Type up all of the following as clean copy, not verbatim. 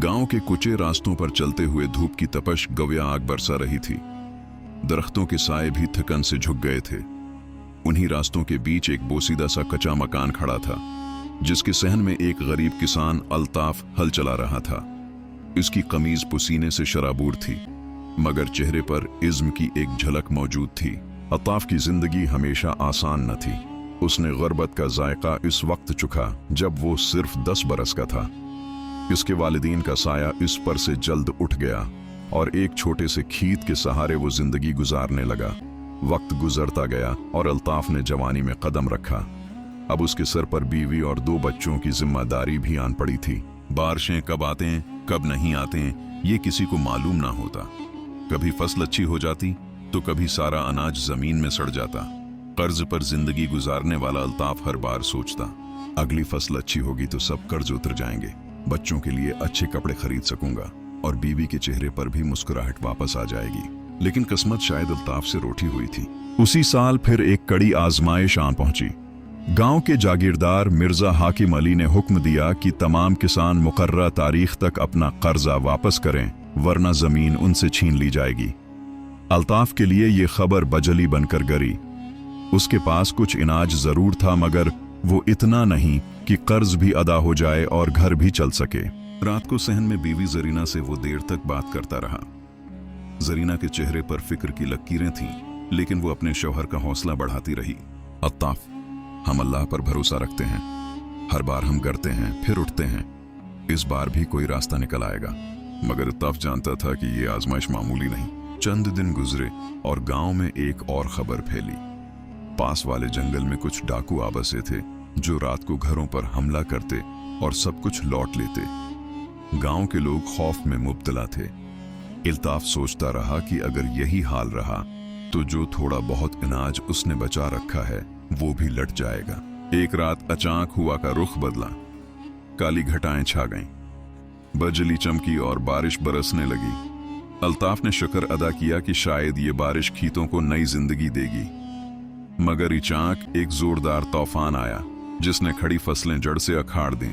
गांव के कुचे रास्तों पर चलते हुए धूप की तपश गव्या आग बरसा रही थी। दरख्तों के साए भी थकन से झुक गए थे। उन्हीं रास्तों के बीच एक बोसीदा सा कच्चा मकान खड़ा था, जिसके सहन में एक गरीब किसान अल्ताफ हल चला रहा था। इसकी कमीज पसीने से शराबूर थी, मगर चेहरे पर इज्म की एक झलक मौजूद थी। अल्ताफ की जिंदगी हमेशा आसान न थी। उसने गुर्बत का जायका इस वक्त चखा जब वो सिर्फ 10 बरस का था। इसके वालिदीन का साया इस पर से जल्द उठ गया और एक छोटे से खीत के सहारे वो जिंदगी गुजारने लगा। वक्त गुजरता गया और अल्ताफ ने जवानी में कदम रखा। अब उसके सर पर बीवी और 2 बच्चों की जिम्मेदारी भी आन पड़ी थी। बारिशें कब आते कब नहीं आते ये किसी को मालूम ना होता। कभी फसल अच्छी हो जाती तो कभी सारा अनाज जमीन में सड़ जाता। कर्ज पर जिंदगी गुजारने वाला अल्ताफ हर बार सोचता, अगली फसल अच्छी होगी तो सब कर्ज उतर जाएंगे, बच्चों के लिए अच्छे कपड़े खरीद सकूंगा और बीवी के चेहरे पर भी मुस्कुराहट वापस आ जाएगी। लेकिन किस्मत शायद अल्ताफ से रूठी हुई थी। उसी साल फिर एक कड़ी आजमाइश आन पहुंची। गांव के जागीरदार मिर्जा हाकिम अली ने हुक्म दिया कि तमाम किसान मुकर्रर तारीख तक अपना कर्जा वापस करें, वरना जमीन उनसे छीन ली जाएगी। अल्ताफ के लिए ये खबर बजली बनकर गिरी। उसके पास कुछ इनाज जरूर था, मगर वो इतना नहीं कि कर्ज भी अदा हो जाए और घर भी चल सके। रात को सहन में बीवी जरीना से वो देर तक बात करता रहा। जरीना के चेहरे पर फिक्र की लकीरें थीं, लेकिन वो अपने शौहर का हौसला बढ़ाती रही। अल्ताफ, हम अल्लाह पर भरोसा रखते हैं। हर बार हम गिरते हैं फिर उठते हैं। इस बार भी कोई रास्ता निकल आएगा। मगर अल्ताफ जानता था कि ये आजमाइश मामूली नहीं। चंद दिन गुजरे और गांव में एक और खबर फैली। पास वाले जंगल में कुछ डाकू आ बसे थे, जो रात को घरों पर हमला करते और सब कुछ लौट लेते। गांव के लोग खौफ में मुब्तला थे। अल्ताफ सोचता रहा कि अगर यही हाल रहा तो जो थोड़ा बहुत अनाज उसने बचा रखा है वो भी लट जाएगा। एक रात अचानक हुआ का रुख बदला। काली घटाएं छा गईं, बजली चमकी और बारिश बरसने लगी। अल्ताफ ने शुक्र अदा किया कि शायद ये बारिश खेतों को नई जिंदगी देगी। मगर अचानक एक जोरदार तूफान आया, जिसने खड़ी फसलें जड़ से अखाड़ दी।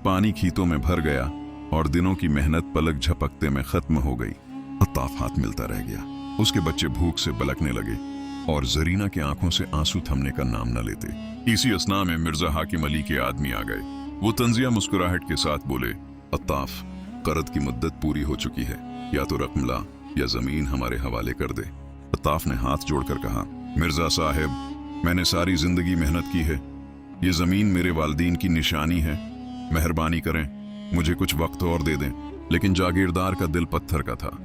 पानी खेतों में भर गया और दिनों की मेहनत पलक झपकते में खत्म हो गई। अल्ताफ हाथ मिलता रह गया। उसके बच्चे भूख से बलकने लगे और जरीना की आंखों से आंसू थमने का नाम न लेते। इसी असना में मिर्जा हाकिम अली के आदमी आ गए। वो तंजिया मुस्कुराहट के साथ बोले, अल्ताफ, कर्ज की मुद्दत पूरी हो चुकी है, या तो रकम ला या जमीन हमारे हवाले कर दे। अल्ताफ ने हाथ जोड़कर कहा, मिर्जा साहब, मैंने सारी जिंदगी मेहनत की है। ये जमीन मेरे वालिदीन की निशानी है। मेहरबानी करें, मुझे कुछ वक्त और दे दें। लेकिन जागीरदार का दिल पत्थर का था।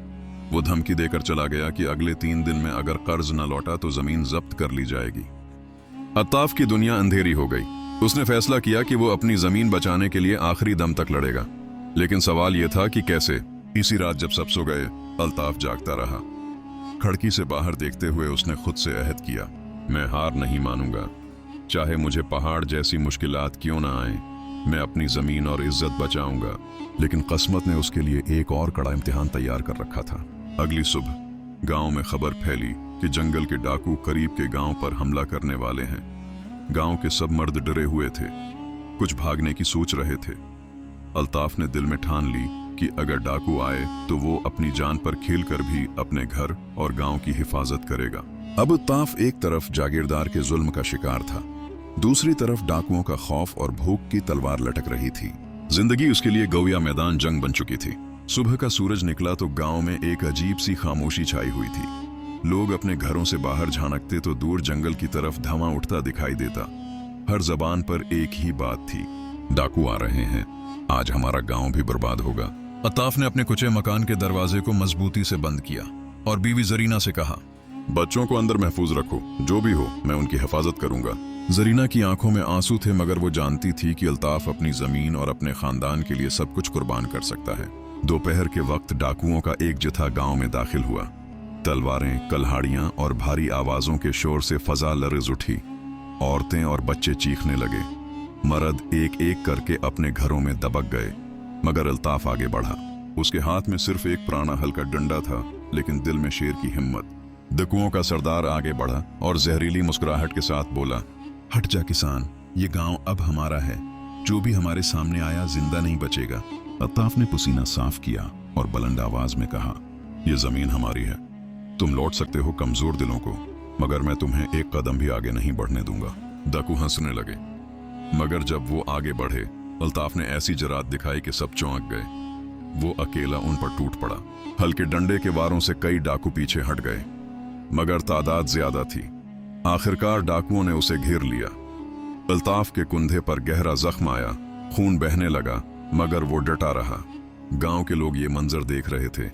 वो धमकी देकर चला गया कि अगले 3 दिन में अगर कर्ज न लौटा तो जमीन जब्त कर ली जाएगी। अल्ताफ की दुनिया अंधेरी हो गई। उसने फैसला किया कि वो अपनी जमीन बचाने के लिए आखिरी दम तक लड़ेगा। लेकिन सवाल यह था कि कैसे। इसी रात जब सब सो गए, अल्ताफ जागता रहा। खिड़की से बाहर देखते हुए उसने खुद से अहद किया, मैं हार नहीं मानूंगा। चाहे मुझे पहाड़ जैसी मुश्किलात क्यों ना आए, मैं अपनी जमीन और इज्जत बचाऊंगा। लेकिन किस्मत ने उसके लिए एक और कड़ा इम्तिहान तैयार कर रखा था। अगली सुबह गांव में खबर फैली कि जंगल के डाकू करीब के गांव पर हमला करने वाले हैं। गांव के सब मर्द डरे हुए थे, कुछ भागने की सोच रहे थे। अल्ताफ ने दिल में ठान ली कि अगर डाकू आए तो वो अपनी जान पर खेलकर भी अपने घर और गांव की हिफाजत करेगा। अब अल्ताफ एक तरफ जागीरदार के जुल्म का शिकार था, दूसरी तरफ डाकुओं का खौफ और भूख की तलवार लटक रही थी। जिंदगी उसके लिए गौया मैदान जंग बन चुकी थी। सुबह का सूरज निकला तो गांव में एक अजीब सी खामोशी छाई हुई थी। लोग अपने घरों से बाहर झांकते तो दूर जंगल की तरफ धुआं उठता दिखाई देता। हर जबान पर एक ही बात थी, डाकू आ रहे हैं, आज हमारा गांव भी बर्बाद होगा। अल्ताफ ने अपने कुचे मकान के दरवाजे को मजबूती से बंद किया और बीवी जरीना से कहा, बच्चों को अंदर महफूज रखो, जो भी हो मैं उनकी हिफाजत करूंगा। जरीना की आंखों में आंसू थे, मगर वो जानती थी कि अल्ताफ अपनी जमीन और अपने खानदान के लिए सब कुछ कुर्बान कर सकता है। दोपहर के वक्त डाकुओं का एक जत्था गांव में दाखिल हुआ। तलवारें, कल्हाड़ियां और भारी आवाजों के शोर से फजा लर्ज उठी। औरतें और बच्चे चीखने लगे। मर्द एक एक करके अपने घरों में दबक गए, मगर अल्ताफ आगे बढ़ा। उसके हाथ में सिर्फ एक पुराना हल्का डंडा था, लेकिन दिल में शेर की हिम्मत। डाकुओं का सरदार आगे बढ़ा और जहरीली मुस्कुराहट के साथ बोला, हट जा किसान, ये गांव अब हमारा है। जो भी हमारे सामने आया जिंदा नहीं बचेगा। अत्ताफ ने पसीना साफ किया और बुलंद आवाज में कहा, यह जमीन हमारी है, तुम लौट सकते हो कमजोर दिलों को, मगर मैं तुम्हें एक कदम भी आगे नहीं बढ़ने दूंगा। डाकू हंसने लगे, मगर जब वो आगे बढ़े अल्ताफ ने ऐसी जरात दिखाई कि सब चौंक गए। वो अकेला उन पर टूट पड़ा। हल्के डंडे के वारों से कई डाकू पीछे हट गए, मगर तादाद ज्यादा थी। आखिरकार डाकुओं ने उसे घेर लिया। अल्ताफ के कंधे पर गहरा जख्म आया, खून बहने लगा, मगर वो डटा रहा। गांव के लोग ये मंजर देख रहे थे।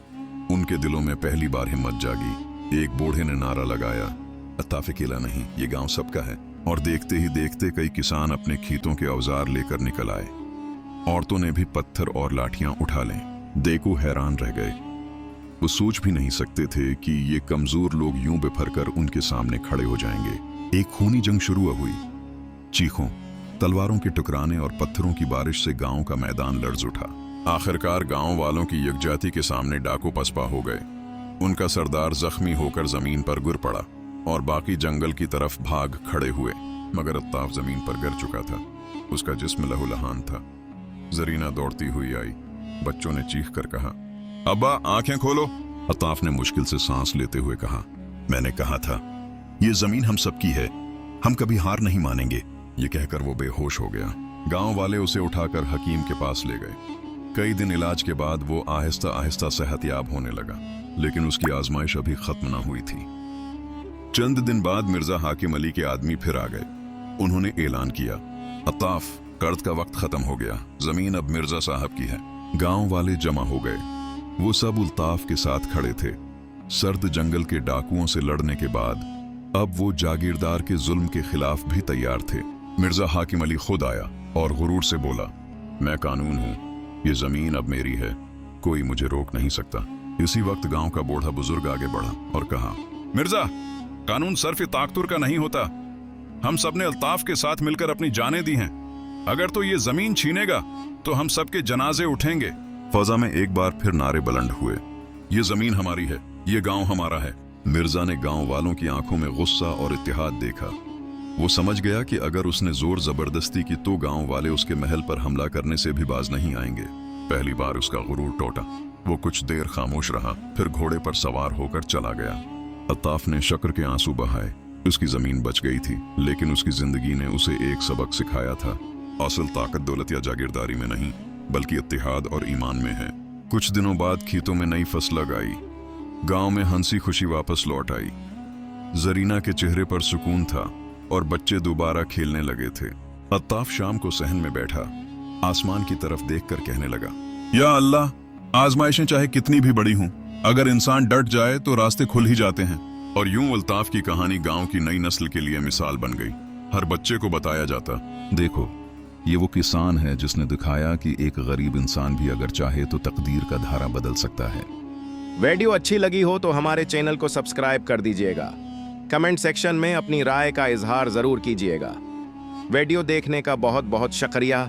उनके दिलों में पहली बार हिम्मत जागी। एक बूढ़े ने नारा लगाया, अत्ताफ अकेला नहीं, ये गांव सबका है। और देखते ही देखते कई किसान अपने खेतों के औजार लेकर निकल आए। औरतों ने भी पत्थर और लाठियां उठा लें। देखो हैरान रह गए। वो सोच भी नहीं सकते थे कि ये कमजोर लोग यूं बिफर कर उनके सामने खड़े हो जाएंगे। एक खूनी जंग शुरू हुई। चीखों, तलवारों के टकराने और पत्थरों की बारिश से गांव का मैदान लर्ज उठा। आखिरकार गांव वालों की यकजाती के सामने डाकू पसपा हो गए। उनका सरदार जख्मी होकर जमीन पर गिर पड़ा और बाकी जंगल की तरफ भाग खड़े हुए, मगर अत्ताफ जमीन पर गिर चुका था। उसका जिस्म लहूलुहान था। जरीना दौड़ती हुई आई। बच्चों ने चीख कर कहा, अब्बा आंखें खोलो। अत्ताफ ने मुश्किल से सांस लेते हुए कहा, मैंने कहा था ये जमीन हम सबकी है, हम कभी हार नहीं मानेंगे। ये कहकर वो बेहोश हो गया। गांव वाले उसे उठाकर हकीम के पास ले गए। कई दिन इलाज के बाद वो आहिस्ता आहिस्ता सेहतयाब होने लगा, लेकिन उसकी आजमाइश अभी खत्म न हुई थी। चंद दिन बाद मिर्जा हाकिम अली के आदमी फिर आ गए। उन्होंने ऐलान किया, अत्ताफ, कर्ज का वक्त खत्म हो गया, जमीन अब मिर्जा साहब की है। गांव वाले जमा हो गए। वो सब अल्ताफ के साथ खड़े थे। सर्द जंगल के डाकुओं से लड़ने के बाद अब वो जागीरदार के जुल्म के खिलाफ भी तैयार थे। मिर्जा हाकिम अली खुद आया और गुरूर से बोला, मैं कानून हूं, ये जमीन अब मेरी है, कोई मुझे रोक नहीं सकता। इसी वक्त गांव का बूढ़ा बुजुर्ग आगे बढ़ा और कहा, मिर्जा, कानून सिर्फ ताकतुर का नहीं होता। हम सब ने अल्ताफ के साथ मिलकर अपनी जानें दी हैं। अगर तो ये जमीन छीनेगा तो हम सबके जनाजे उठेंगे। फजा में एक बार फिर नारे बुलंद हुए, ये जमीन हमारी है, ये गांव हमारा है। मिर्जा ने गांव वालों की आंखों में गुस्सा और इत्तेहाद देखा। वो समझ गया कि अगर उसने जोर जबरदस्ती की तो गांव वाले उसके महल पर हमला करने से भी बाज नहीं आएंगे। पहली बार उसका गुरूर टूटा। वो कुछ देर खामोश रहा, फिर घोड़े पर सवार होकर चला गया। अत्ताफ ने शक्र के आंसू बहाए। उसकी जमीन बच गई थी, लेकिन उसकी जिंदगी ने उसे एक सबक सिखाया था। असल ताकत दौलत या जागीरदारी में नहीं, बल्कि इत्तेहाद और ईमान में है। कुछ दिनों बाद खेतों में नई फसल लगाई। गांव में हंसी खुशी वापस लौट आई। जरीना के चेहरे पर सुकून था और बच्चे दोबारा खेलने लगे थे। अत्ताफ शाम को सहन में बैठा, आसमान की तरफ देखकर कहने लगा, या अल्लाह, आजमाइशें चाहे कितनी भी बड़ी हों, अगर इंसान डट जाए तो रास्ते खुल ही जाते हैं। और यूं अल्ताफ की कहानी गांव की नई नस्ल के लिए मिसाल बन गई। हर बच्चे को बताया जाता, देखो, ये वो किसान है जिसने दिखाया कि एक गरीब इंसान भी अगर चाहे तो तकदीर का धारा बदल सकता है। वीडियो अच्छी लगी हो तो हमारे चैनल को सब्सक्राइब कर दीजिएगा। कमेंट सेक्शन में अपनी राय का इजहार जरूर कीजिएगा। वीडियो देखने का बहुत बहुत शुक्रिया।